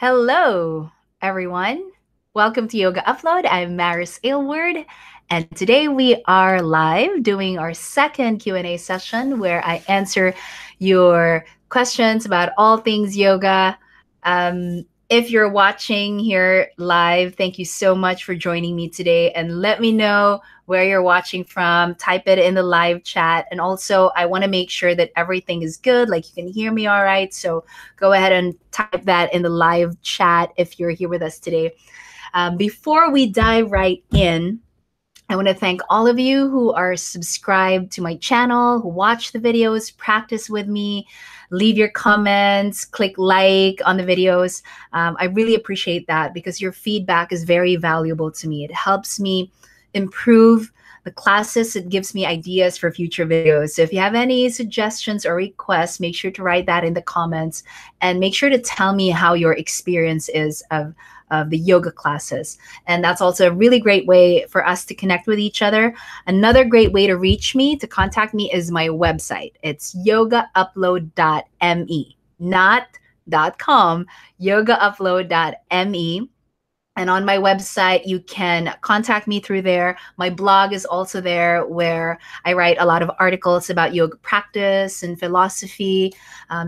Hello, everyone. Welcome to Yoga Upload. I'm Maris Aylward, and today we are live doing our second Q&A session where I answer your questions about all things yoga. If you're watching here live, thank you so much for joining me today, and let me know where you're watching from. Type it in the live chat, and also I want to make sure that everything is good, like you can hear me all right. So go ahead and type that in the live chat if you're here with us today. Before we dive right in, I want to thank all of you who are subscribed to my channel, who watch the videos, practice with me, leave your comments, click like on the videos. I really appreciate that because your feedback is very valuable to me. It helps me improve the classes. It gives me ideas for future videos. So if you have any suggestions or requests, make sure to write that in the comments and make sure to tell me how your experience is of the yoga classes. And that's also a really great way for us to connect with each other. Another great way to reach me, to contact me, is my website. It's yogaupload.me, not .com, yogaupload.me. And on my website, you can contact me through there. My blog is also there where I write a lot of articles about yoga practice and philosophy.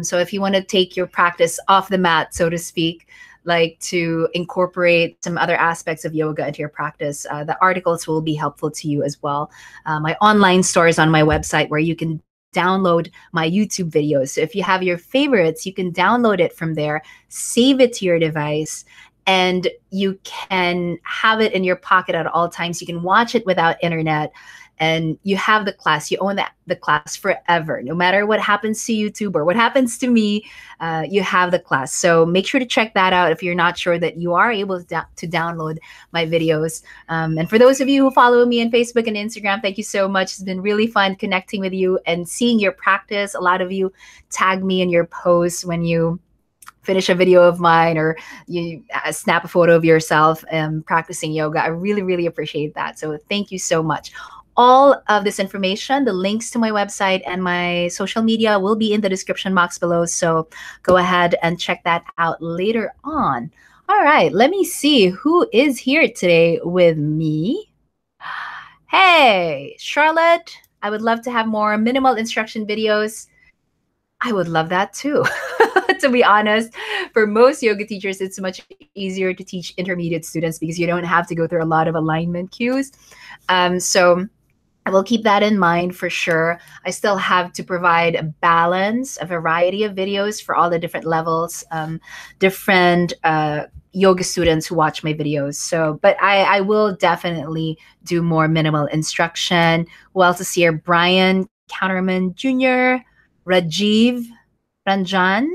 So if you want to take your practice off the mat, so to speak, like to incorporate some other aspects of yoga into your practice, the articles will be helpful to you as well. My online store is on my website where you can download my YouTube videos. So if you have your favorites, you can download it from there, save it to your device, and you can have it in your pocket at all times. You can watch it without internet, and you have the class. You own the class forever. No matter what happens to YouTube or what happens to me, you have the class. So make sure to check that out if you're not sure that you are able to download my videos. And for those of you who follow me on Facebook and Instagram, thank you so much. It's been really fun connecting with you and seeing your practice. A lot of you tag me in your posts when you finish a video of mine or you snap a photo of yourself practicing yoga. I really, really appreciate that. So thank you so much. All of this information, the links to my website and my social media, will be in the description box below. So go ahead and check that out later on. All right, let me see who is here today with me. Hey, Charlotte, I would love to have more minimal instruction videos. I would love that too. To be honest, for most yoga teachers, it's much easier to teach intermediate students because you don't have to go through a lot of alignment cues. So I will keep that in mind for sure. I still have to provide a balance, a variety of videos for all the different levels, different yoga students who watch my videos. So, but I will definitely do more minimal instruction. Who else is here? Brian Counterman Jr., Rajiv Ranjan,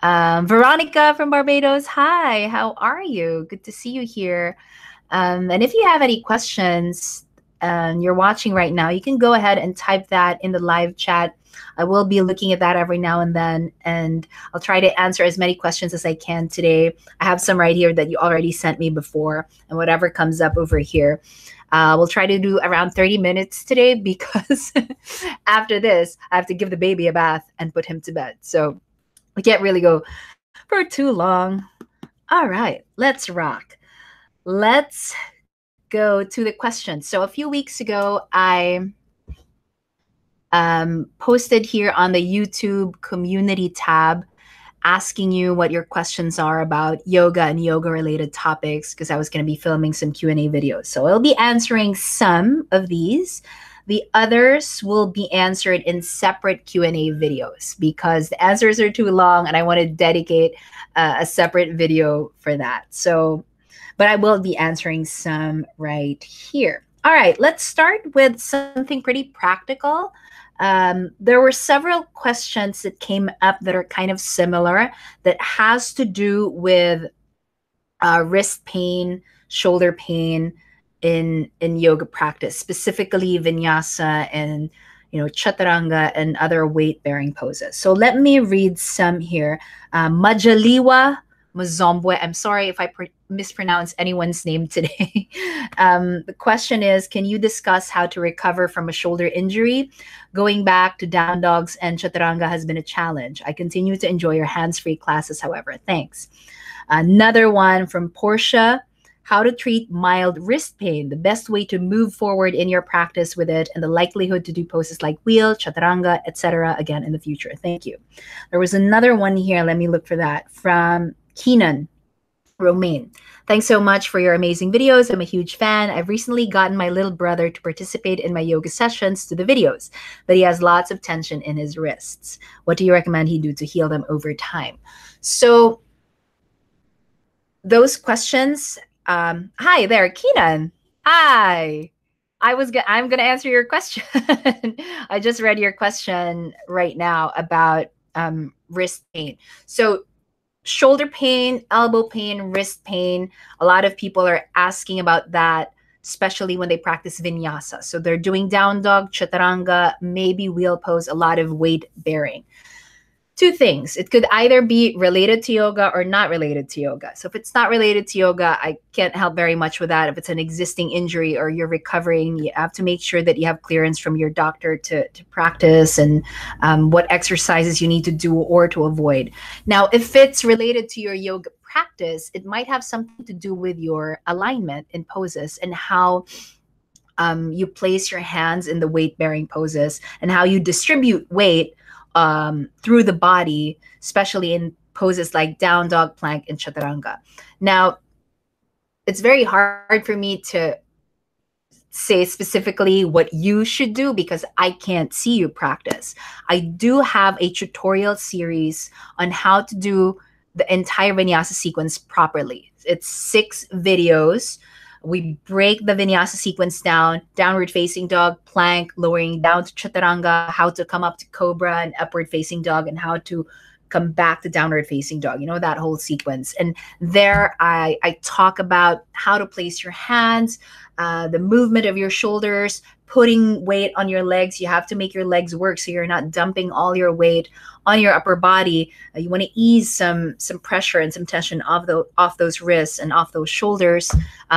Veronica from Barbados. Hi, how are you? Good to see you here. And if you have any questions and you're watching right now, you can go ahead and type that in the live chat. I will be looking at that every now and then, and I'll try to answer as many questions as I can today. I have some right here that you already sent me before, and whatever comes up over here. We'll try to do around 30 minutes today because after this, I have to give the baby a bath and put him to bed. So we can't really go for too long. All right, let's rock. Let's go to the questions. So a few weeks ago, I posted here on the YouTube community tab asking you what your questions are about yoga and yoga related topics because I was going to be filming some Q&A videos. So I'll be answering some of these. The others will be answered in separate Q&A videos because the answers are too long and I want to dedicate a separate video for that. So, but I will be answering some right here. All right, let's start with something pretty practical. There were several questions that came up that are kind of similar that has to do with wrist pain, shoulder pain in yoga practice, specifically vinyasa and chaturanga and other weight-bearing poses. So let me read some here. Majaliwa Mazombwe. I'm sorry if I mispronounce anyone's name today. The question is, can you discuss how to recover from a shoulder injury? Going back to down dogs and chaturanga has been a challenge. I continue to enjoy your hands-free classes, however. Thanks. Another one from Portia. How to treat mild wrist pain, the best way to move forward in your practice with it, and the likelihood to do poses like wheel, chaturanga, etc. again in the future. Thank you. There was another one here. Let me look for that. From Keenan Romaine. Thanks so much for your amazing videos. I'm a huge fan. I've recently gotten my little brother to participate in my yoga sessions to the videos, but he has lots of tension in his wrists. What do you recommend he do to heal them over time? So those questions, hi there, Keenan. Hi. I'm gonna answer your question. I just read your question right now about wrist pain. So shoulder pain, elbow pain, wrist pain. A lot of people are asking about that, especially when they practice vinyasa. So they're doing down dog, chaturanga, maybe wheel pose, a lot of weight bearing. Two things. It could either be related to yoga or not related to yoga. So if it's not related to yoga, I can't help very much with that. If it's an existing injury or you're recovering, you have to make sure that you have clearance from your doctor to practice and what exercises you need to do or to avoid. Now, if it's related to your yoga practice, it might have something to do with your alignment in poses and how you place your hands in the weight-bearing poses and how you distribute weight through the body, especially in poses like down dog, plank, and chaturanga. Now, it's very hard for me to say specifically what you should do because I can't see you practice. I do have a tutorial series on how to do the entire vinyasa sequence properly. It's 6 videos. We break the vinyasa sequence down: downward facing dog, plank, lowering down to chaturanga, how to come up to cobra and upward facing dog, and how to come back to downward facing dog, you know, that whole sequence. And there I talk about how to place your hands, the movement of your shoulders, putting weight on your legs. You have to make your legs work so you're not dumping all your weight on your upper body. You want to ease some pressure and some tension off those wrists and off those shoulders.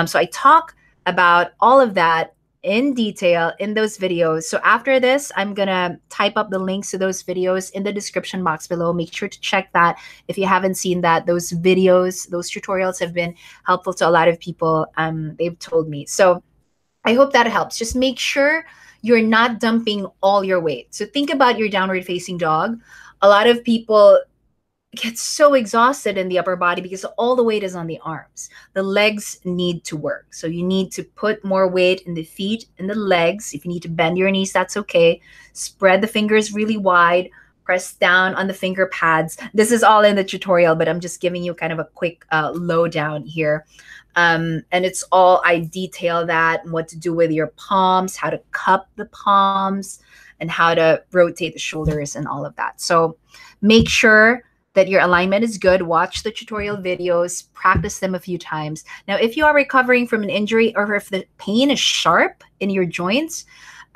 So I talk about all of that in detail in those videos. So after this, I'm going to type up the links to those videos in the description box below. Make sure to check that if you haven't seen that. Those videos, those tutorials have been helpful to a lot of people. They've told me. So I hope that helps. Just make sure you're not dumping all your weight. So think about your downward facing dog. A lot of people get so exhausted in the upper body because all the weight is on the arms. The legs need to work. So you need to put more weight in the feet and the legs. If you need to bend your knees, that's okay. Spread the fingers really wide. Press down on the finger pads. This is all in the tutorial, but I'm just giving you kind of a quick lowdown here. And it's all, I detail that and what to do with your palms, how to cup the palms, and how to rotate the shoulders and all of that. So make sure that your alignment is good. Watch the tutorial videos, practice them a few times. Now, if you are recovering from an injury or if the pain is sharp in your joints,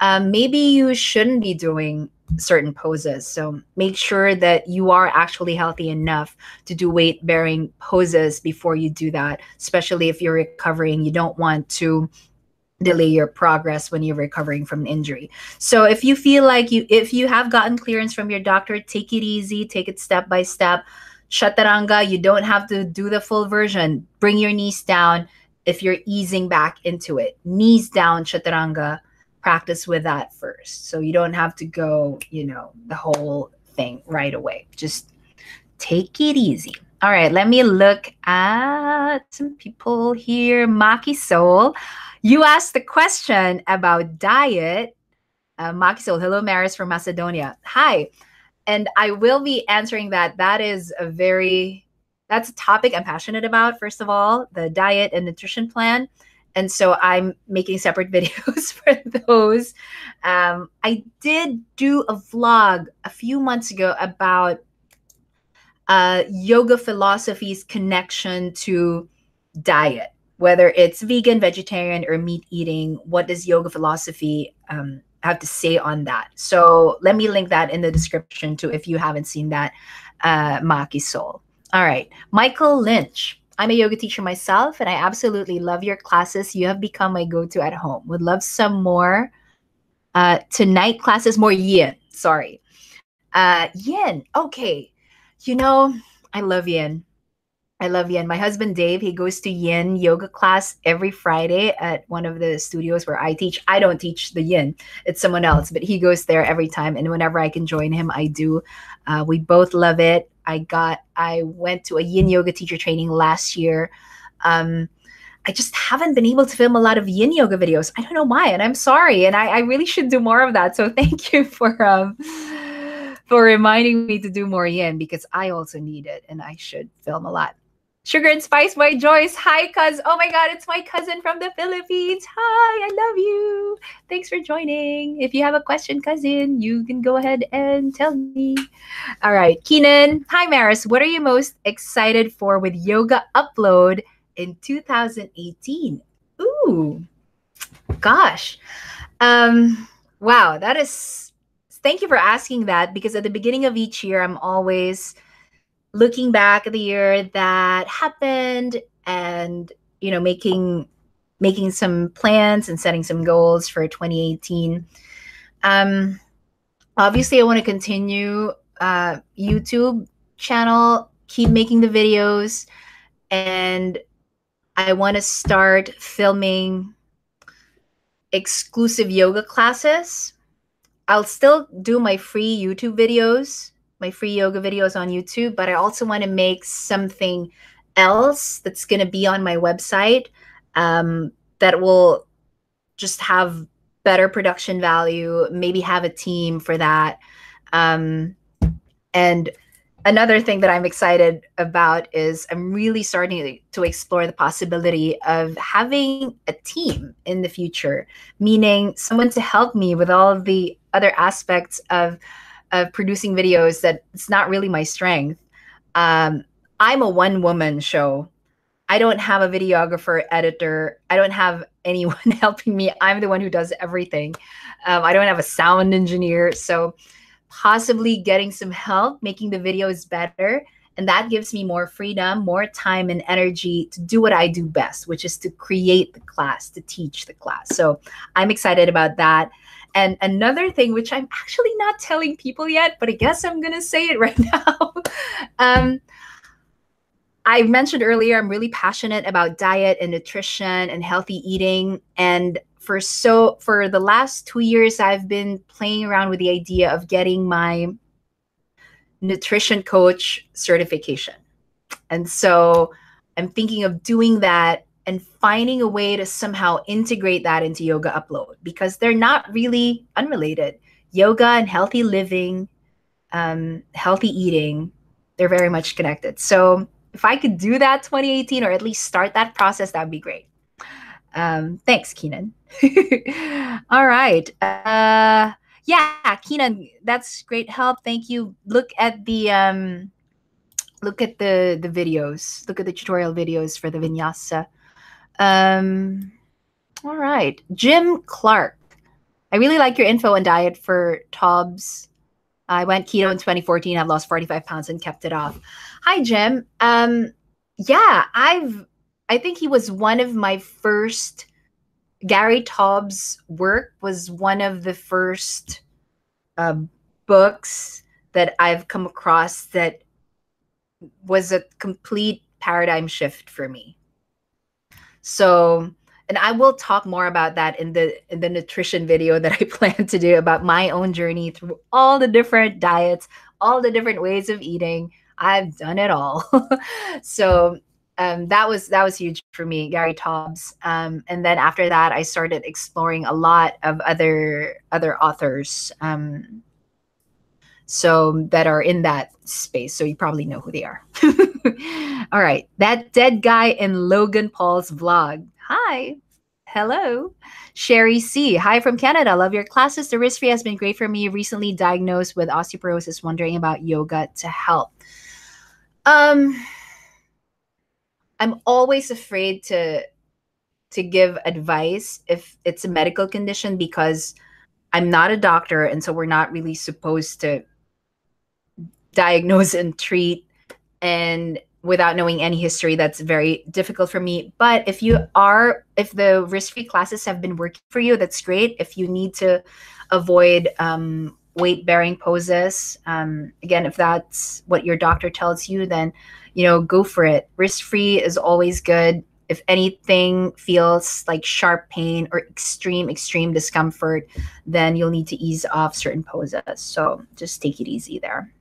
maybe you shouldn't be doing certain poses. So make sure that you are actually healthy enough to do weight-bearing poses before you do that, especially if you're recovering. You don't want to delay your progress when you're recovering from an injury. So if you feel like if you have gotten clearance from your doctor, take it easy, take it step by step. Chaturanga, you don't have to do the full version. Bring your knees down if you're easing back into it. Knees down, chaturanga. Practice with that first. So you don't have to go, the whole thing right away. Just take it easy. All right, let me look at some people here. Maki Soul, you asked the question about diet. Maki Soul, hello, Maris from Macedonia. Hi, and I will be answering that. That's a topic I'm passionate about, first of all, the diet and nutrition plan. And so I'm making separate videos for those. I did do a vlog a few months ago about yoga philosophy's connection to diet, whether it's vegan, vegetarian, or meat eating. What does yoga philosophy have to say on that? So let me link that in the description too if you haven't seen that, Maki Soul. All right, Michael Lynch. I'm a yoga teacher myself, and I absolutely love your classes. You have become my go-to at home. Would love some more tonight classes, more yin. Sorry. Yin. Okay. You know, I love yin. I love yin. My husband Dave, he goes to yin yoga class every Friday at one of the studios where I teach. I don't teach the yin, it's someone else, but he goes there every time. And whenever I can join him, I do. We both love it. I went to a yin yoga teacher training last year. Um, I just haven't been able to film a lot of yin yoga videos. I don't know why, and I'm sorry. And I really should do more of that. So thank you for reminding me to do more yin, because I also need it and I should film a lot. Sugar and Spice by Joyce. Hi, cuz. Oh my God, it's my cousin from the Philippines. Hi, I love you. Thanks for joining. If you have a question, cousin, you can go ahead and tell me. All right, Keenan. Hi, Maris. What are you most excited for with Yoga Upload in 2018? Ooh, gosh. Wow, that is, thank you for asking that, because at the beginning of each year, I'm always looking back at the year that happened, and making some plans and setting some goals for 2018. Obviously I want to continue YouTube channel, keep making the videos, and I want to start filming exclusive yoga classes. I'll still do my free YouTube videos, my free yoga videos on YouTube, but I also want to make something else that's going to be on my website, that will just have better production value, maybe have a team for that. And another thing that I'm excited about is I'm really starting to explore the possibility of having a team in the future, meaning someone to help me with all of the other aspects of producing videos that it's not really my strength. I'm a one-woman show. I don't have a videographer, editor. I don't have anyone helping me. I'm the one who does everything. I don't have a sound engineer. So possibly getting some help, making the videos better. And that gives me more freedom, more time and energy to do what I do best, which is to create the class, to teach the class. So I'm excited about that. And another thing, which I'm actually not telling people yet, but I guess I'm going to say it right now. I mentioned earlier, I'm really passionate about diet and nutrition and healthy eating. And for the last 2 years, I've been playing around with the idea of getting my nutrition coach certification. And so I'm thinking of doing that and finding a way to somehow integrate that into Yoga Upload, because they're not really unrelated. Yoga and healthy living, healthy eating, they're very much connected. So if I could do that 2018, or at least start that process, that would be great. Thanks, Keenan. All right. Yeah, Keenan, that's great help. Thank you. Look at the videos. Look at the tutorial videos for the vinyasa. All right. Jim Clark. I really like your info on diet for TOBS. I went keto in 2014. I've lost 45 pounds and kept it off. Hi, Jim. Yeah, I think he was one of my first. Gary Taub's work was one of the first books that I've come across that was a complete paradigm shift for me. So, and I will talk more about that in the nutrition video that I plan to do, about my own journey through all the different diets, all the different ways of eating. I've done it all. So that was huge for me, Gary Taubes. And then after that, I started exploring a lot of other authors, so that are in that space. So you probably know who they are. All right, that dead guy in Logan Paul's vlog. Hi. Hello. Sherry C. Hi from Canada. Love your classes. The risk-free has been great for me. Recently diagnosed with osteoporosis, wondering about yoga to help. I'm always afraid to give advice if it's a medical condition, because I'm not a doctor, and so we're not really supposed to diagnose and treat. And without knowing any history, that's very difficult for me. But if the risk-free classes have been working for you, that's great. If you need to avoid weight-bearing poses, again, if that's what your doctor tells you, then, go for it. Risk-free is always good. If anything feels like sharp pain or extreme discomfort, then you'll need to ease off certain poses. So just take it easy there.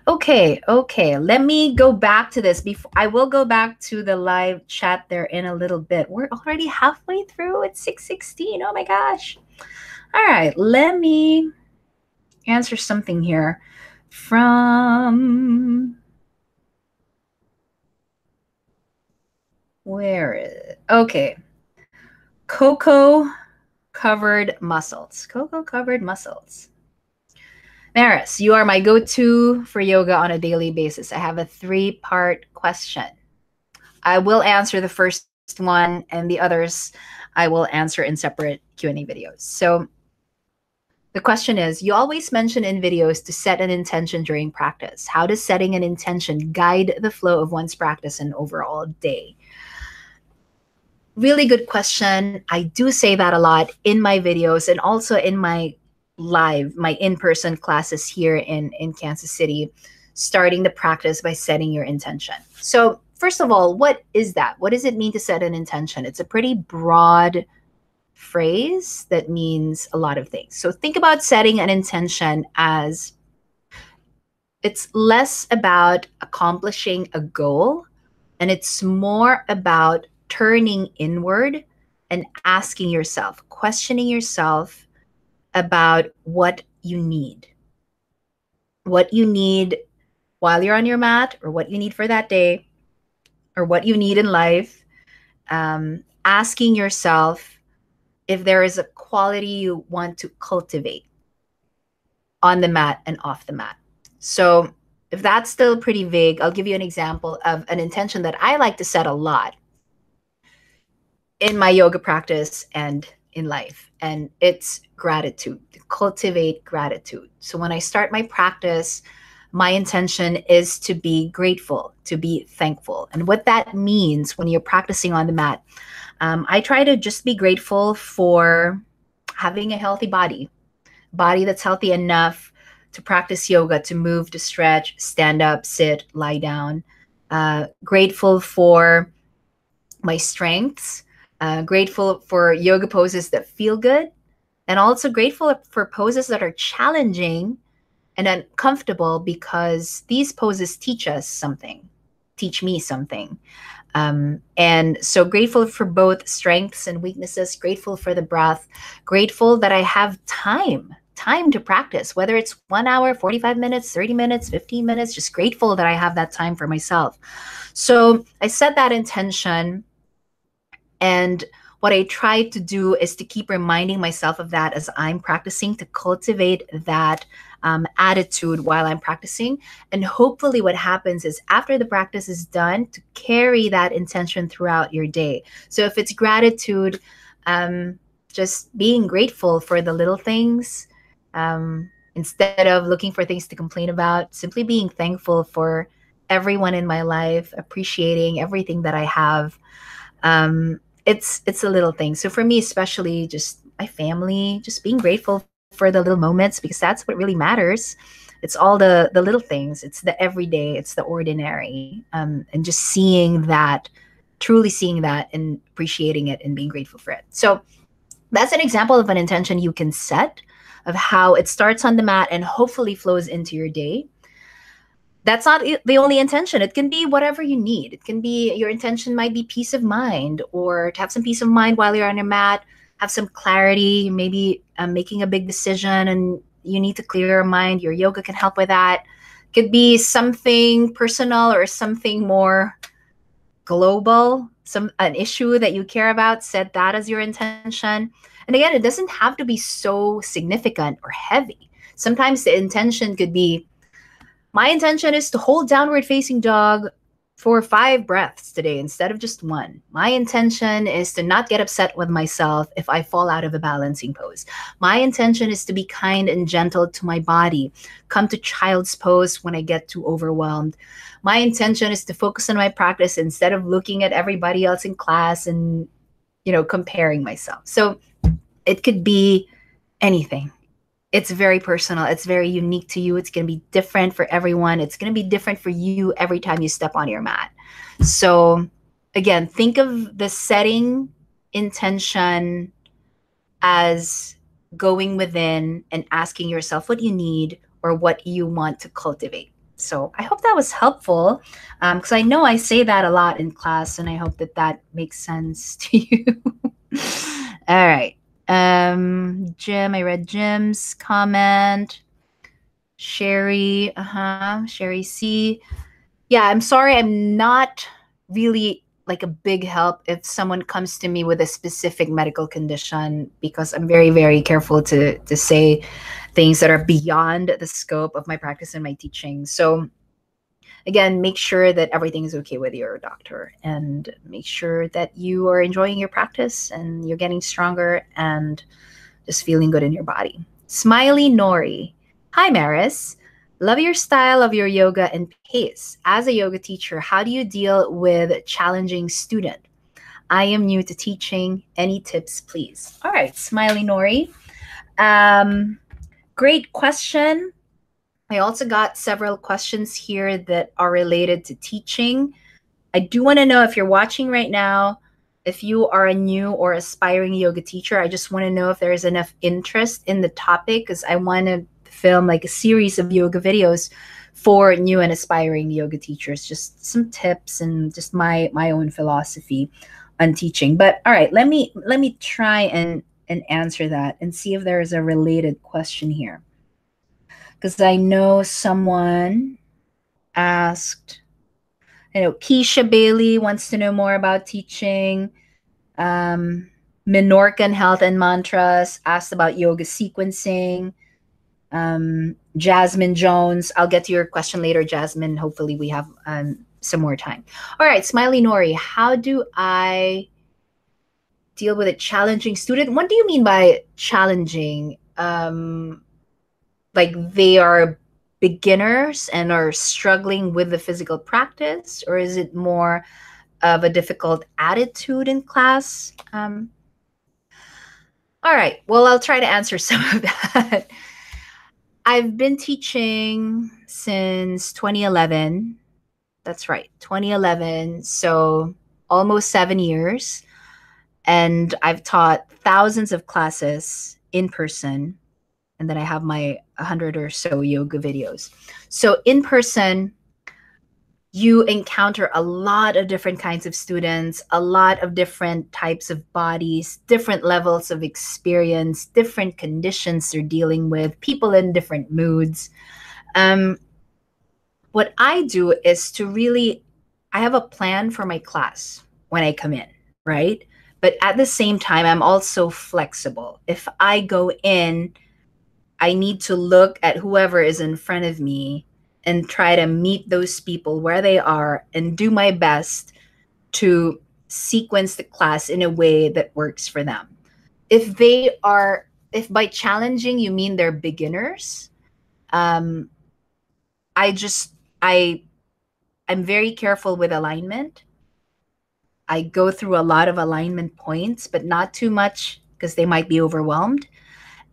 Okay. Let me go back to this. I will go back to the live chat there in a little bit. We're already halfway through. It's 6:16. Oh my gosh. All right. Let me answer something here from... Where is it? Okay. Cocoa-covered muscles. Cocoa-covered muscles. Maris, you are my go-to for yoga on a daily basis. I have a 3-part question. I will answer the first one, and the others I will answer in separate Q&A videos. So the question is, you always mention in videos to set an intention during practice. How does setting an intention guide the flow of one's practice and overall day? Really good question. I do say that a lot in my videos and also in my in-person classes here in Kansas City, starting the practice by setting your intention. So first of all, what is that? What does it mean to set an intention? It's a pretty broad phrase that means a lot of things. So think about setting an intention as it's less about accomplishing a goal, and it's more about turning inward and asking yourself, questioning yourself about what you need while you're on your mat, or what you need for that day, or what you need in life. Asking yourself if there is a quality you want to cultivate on the mat and off the mat. So if that's still pretty vague, I'll give you an example of an intention that I like to set a lot in my yoga practice and in life, and it's gratitude. Cultivate gratitude. So when I start my practice, my intention is to be grateful, to be thankful. And what that means when you're practicing on the mat, I try to just be grateful for having a healthy body that's healthy enough to practice yoga, to move, to stretch, stand up, sit, lie down. Grateful for my strengths. Grateful for yoga poses that feel good, and also grateful for poses that are challenging and uncomfortable, because these poses teach me something. And so grateful for both strengths and weaknesses, grateful for the breath, grateful that I have time to practice, whether it's 1 hour, 45 minutes, 30 minutes, 15 minutes, just grateful that I have that time for myself. So I set that intention. And what I try to do is to keep reminding myself of that as I'm practicing, to cultivate that attitude while I'm practicing. And hopefully what happens is, after the practice is done, to carry that intention throughout your day. So if it's gratitude, just being grateful for the little things, instead of looking for things to complain about, simply being thankful for everyone in my life, appreciating everything that I have. It's a little thing. So for me, especially just my family, just being grateful for the little moments, because that's what really matters. It's all the little things. It's the everyday, it's the ordinary, and just seeing that, truly seeing that and appreciating it and being grateful for it. So that's an example of an intention you can set, of how it starts on the mat and hopefully flows into your day. That's not the only intention. It can be whatever you need. It can be, your intention might be peace of mind, or to have some peace of mind while you're on your mat, have some clarity, maybe making a big decision and you need to clear your mind. Your yoga can help with that. It could be something personal or something more global, an issue that you care about. Set that as your intention. And again, it doesn't have to be so significant or heavy. Sometimes the intention could be, my intention is to hold downward facing dog for 5 breaths today instead of just one. My intention is to not get upset with myself if I fall out of a balancing pose. My intention is to be kind and gentle to my body, come to child's pose when I get too overwhelmed. My intention is to focus on my practice instead of looking at everybody else in class and, comparing myself. So it could be anything. It's very personal. It's very unique to you. It's going to be different for everyone. It's going to be different for you every time you step on your mat. So again, think of the setting intention as going within and asking yourself what you need or what you want to cultivate. So I hope that was helpful, because I know I say that a lot in class, and I hope that makes sense to you. All right. Jim, I read Jim's comment. Sherry, Sherry C. Yeah, I'm sorry, I'm not really like a big help if someone comes to me with a specific medical condition, because I'm very, very careful to say things that are beyond the scope of my practice and my teaching. So again, make sure that everything is okay with your doctor, and make sure that you are enjoying your practice and you're getting stronger and just feeling good in your body. Smiley Nori. Hi, Maris. Love your style of your yoga and pace. As a yoga teacher, how do you deal with challenging student? I am new to teaching. Any tips, please? All right, Smiley Nori. Great question. I also got several questions here that are related to teaching. I do want to know, if you're watching right now, if you are a new or aspiring yoga teacher, I just want to know if there is enough interest in the topic, because I want to film like a series of yoga videos for new and aspiring yoga teachers, just some tips and just my own philosophy on teaching. But all right, let me try and answer that and see if there is a related question here, because I know someone asked, Keisha Bailey wants to know more about teaching. Minorcan Health and Mantras asked about yoga sequencing. Jasmine Jones, I'll get to your question later, Jasmine. Hopefully we have some more time. All right, Smiley Nori, how do I deal with a challenging student? What do you mean by challenging? Like they are beginners and are struggling with the physical practice, or is it more of a difficult attitude in class? All right, well, I'll try to answer some of that. I've been teaching since 2011. That's right, 2011. So almost 7 years. And I've taught thousands of classes in person. And then I have my 100 or so yoga videos. So in person, you encounter a lot of different kinds of students, a lot of different types of bodies, different levels of experience, different conditions they're dealing with, people in different moods. What I do is I have a plan for my class when I come in, right? But at the same time, I'm also flexible. If I go in, I need to look at whoever is in front of me and try to meet those people where they are and do my best to sequence the class in a way that works for them. If by challenging you mean they're beginners, I'm very careful with alignment. I go through a lot of alignment points, but not too much because they might be overwhelmed.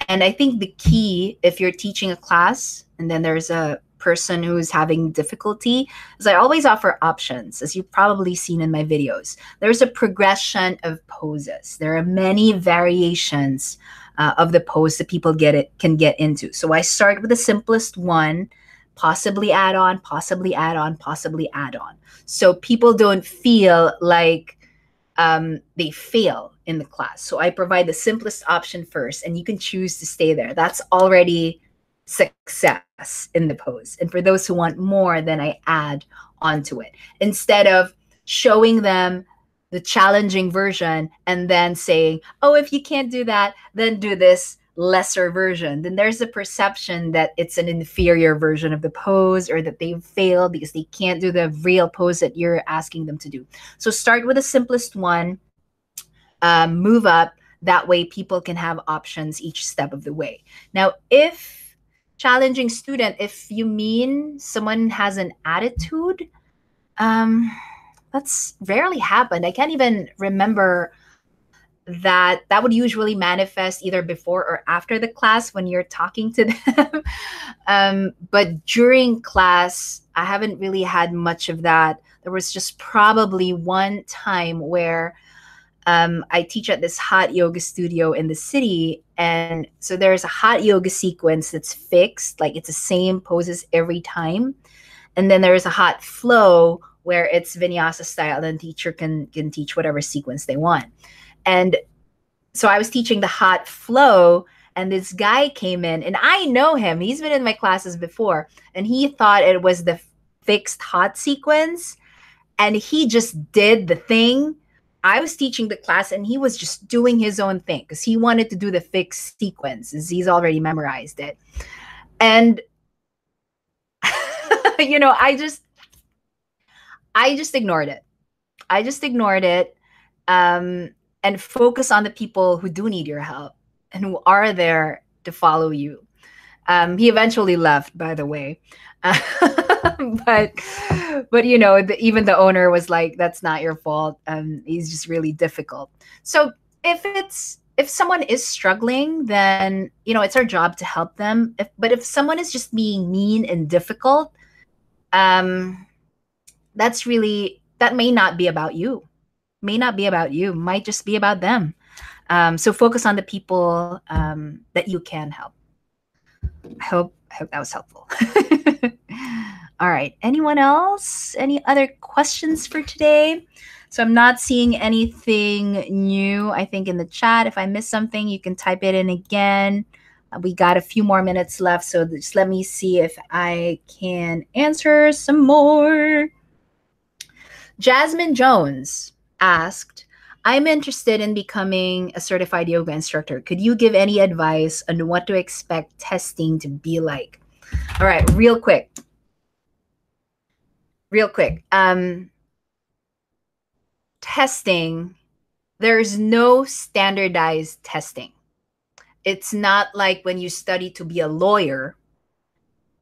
And I think the key, if you're teaching a class and then there's a person who's having difficulty, is I always offer options, as you've probably seen in my videos. There's a progression of poses. There are many variations of the pose that people can get into. So I start with the simplest one, possibly add on, possibly add on, possibly add on. So people don't feel like they fail in the class. So I provide the simplest option first, and you can choose to stay there. That's already success in the pose. And for those who want more, then I add onto it. Instead of showing them the challenging version and then saying, oh, if you can't do that, then do this lesser version, then there's a perception that it's an inferior version of the pose, or that they've failed because they can't do the real pose that you're asking them to do. So start with the simplest one, move up. That way people can have options each step of the way. Now, if challenging student, if you mean someone has an attitude, that's rarely happened. I can't even remember that would usually manifest either before or after the class when you're talking to them. But during class, I haven't really had much of that. There was just probably one time where I teach at this hot yoga studio in the city. And so there's a hot yoga sequence that's fixed, like it's the same poses every time. And then there's a hot flow where it's vinyasa style, and the teacher can teach whatever sequence they want. And so I was teaching the hot flow, and this guy came in, and I know him. He's been in my classes before, and he thought it was the fixed hot sequence, and he just did the thing. I was teaching the class, and he was just doing his own thing because he wanted to do the fixed sequence, as he's already memorized it. And you know, I just ignored it. I just ignored it, and focus on the people who do need your help and who are there to follow you. He eventually left, by the way. But you know, even the owner was like, that's not your fault. He's just really difficult. So if someone is struggling, then, you know, it's our job to help them. But if someone is just being mean and difficult, that may not be about you. Might just be about them. So focus on the people that you can help. I hope that was helpful. All right. Anyone else? Any other questions for today? So I'm not seeing anything new, I think, in the chat. If I missed something, you can type it in again. We got a few more minutes left, so just let me see if I can answer some more. Jasmine Jones asked, I'm interested in becoming a certified yoga instructor. Could you give any advice on what to expect testing to be like? All right, real quick. Testing, there's no standardized testing. It's not like when you study to be a lawyer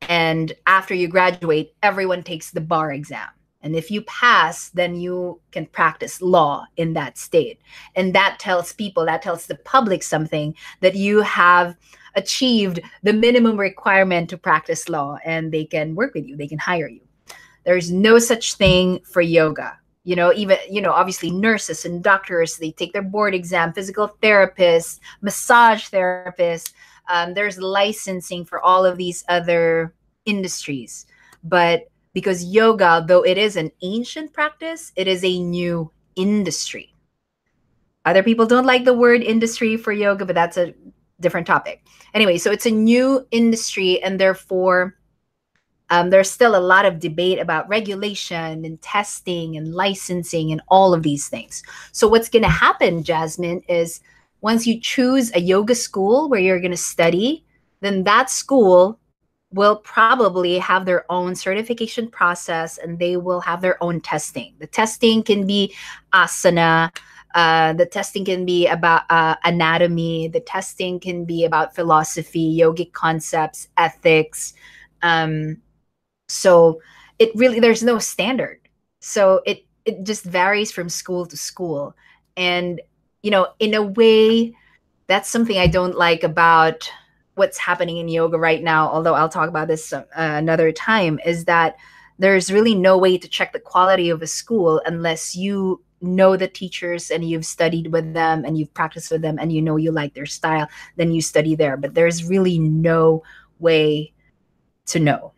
and after you graduate, everyone takes the bar exam. And if you pass, then you can practice law in that state. And that tells the public something, that you have achieved the minimum requirement to practice law, and they can work with you, they can hire you. There's no such thing for yoga. You know, even, you know, obviously nurses and doctors, they take their board exam, physical therapists, massage therapists. There's licensing for all of these other industries. But because yoga, though it is an ancient practice, it is a new industry. Other people don't like the word industry for yoga, but that's a different topic. Anyway, so it's a new industry, and therefore there's still a lot of debate about regulation and testing and licensing and all of these things. So what's going to happen, Jasmine, is once you choose a yoga school where you're going to study, then that school will probably have their own certification process, and they will have their own testing. The testing can be asana. The testing can be about anatomy. The testing can be about philosophy, yogic concepts, ethics. So it really, there's no standard. So it just varies from school to school. And, you know, in a way, that's something I don't like about what's happening in yoga right now, although I'll talk about this another time, is that there's really no way to check the quality of a school unless you know the teachers and you've studied with them and you've practiced with them and you know you like their style, then you study there. But there's really no way to know,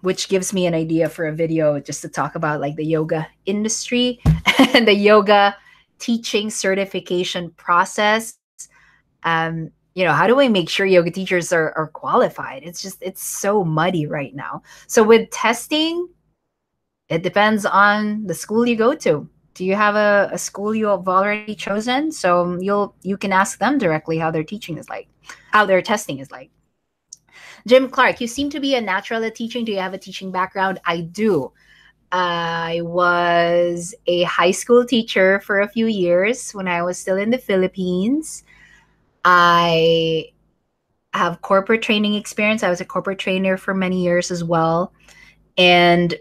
which gives me an idea for a video just to talk about like the yoga industry and the yoga teaching certification process. You know, how do I make sure yoga teachers are qualified? It's so muddy right now. So with testing, it depends on the school you go to. Do you have a school you have already chosen? So you can ask them directly how their teaching is like, how their testing is like. Jim Clark, you seem to be a natural at teaching. Do you have a teaching background? I do. I was a high school teacher for a few years when I was still in the Philippines. I have corporate training experience. I was a corporate trainer for many years as well. And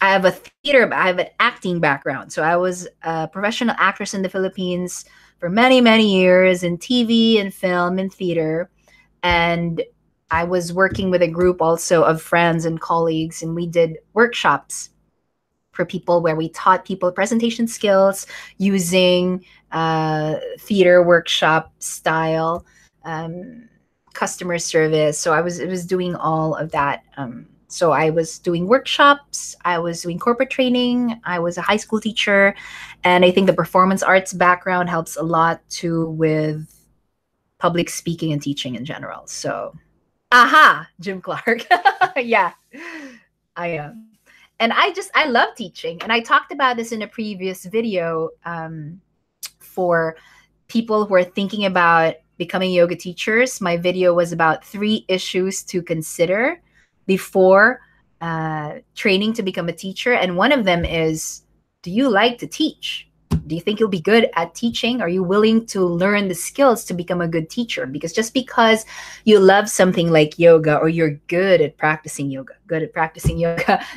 I have I have an acting background. So I was a professional actress in the Philippines for many, many years in TV and film and theater. And I was working with a group also of friends and colleagues, and we did workshops for people where we taught people presentation skills using theater workshop style, customer service. So I was doing all of that. So I was doing workshops, I was doing corporate training, I was a high school teacher, and I think the performance arts background helps a lot too with public speaking and teaching in general. So, aha, Jim Clark. Yeah, I am. And I love teaching. And I talked about this in a previous video for people who are thinking about becoming yoga teachers. My video was about 3 issues to consider before training to become a teacher. And one of them is, do you like to teach? Do you think you'll be good at teaching? Are you willing to learn the skills to become a good teacher? Because just because you love something like yoga or you're good at practicing yoga,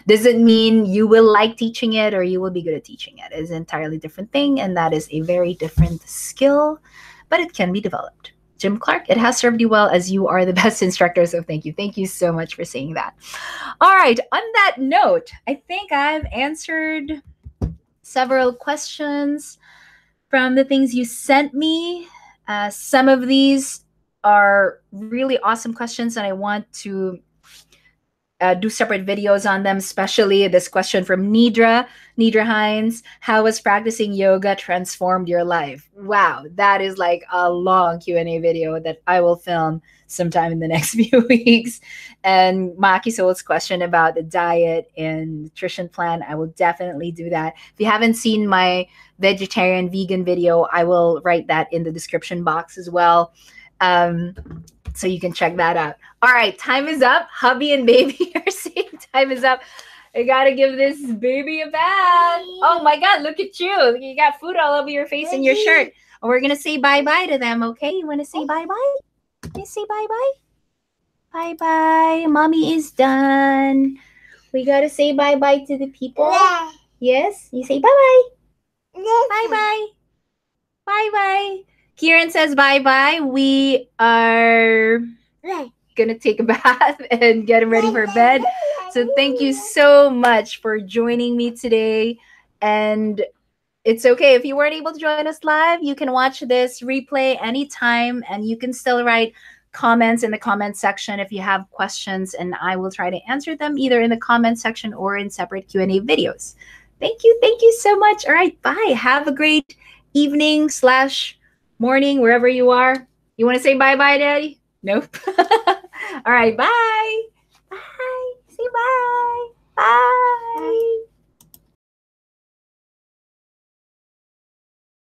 doesn't mean you will like teaching it or you will be good at teaching it. It's an entirely different thing, and that is a very different skill, but it can be developed. Jim Clark, it has served you well as you are the best instructor, so thank you. Thank you so much for saying that. All right, on that note, I think I've answered several questions from the things you sent me. Some of these are really awesome questions, and I want to do separate videos on them, especially this question from Nidra Hines. How has practicing yoga transformed your life? Wow, that is like a long Q&A video that I will film sometime in the next few weeks. And Maki Soul's question about the diet and nutrition plan, I will definitely do that. If you haven't seen my vegetarian vegan video, I will write that in the description box as well. So you can check that out. All right, time is up. Hubby and baby are saying time is up. I gotta give this baby a bath. Oh my God, look at you. You got food all over your face and your shirt. We're gonna say bye-bye to them, okay? You wanna say bye-bye? You say bye-bye? Bye-bye. Mommy is done. We gotta say bye-bye to the people. Yes? You say bye-bye. Bye-bye. Bye-bye. Kieran says bye-bye. We are gonna take a bath and get ready for bed. So thank you so much for joining me today. And it's okay if you weren't able to join us live, you can watch this replay anytime, and you can still write comments in the comment section if you have questions, and I will try to answer them either in the comment section or in separate Q&A videos. Thank you so much. All right, bye. Have a great evening / morning, wherever you are. You want to say bye-bye, Daddy? Nope. All right, bye. Bye. Say bye. Bye.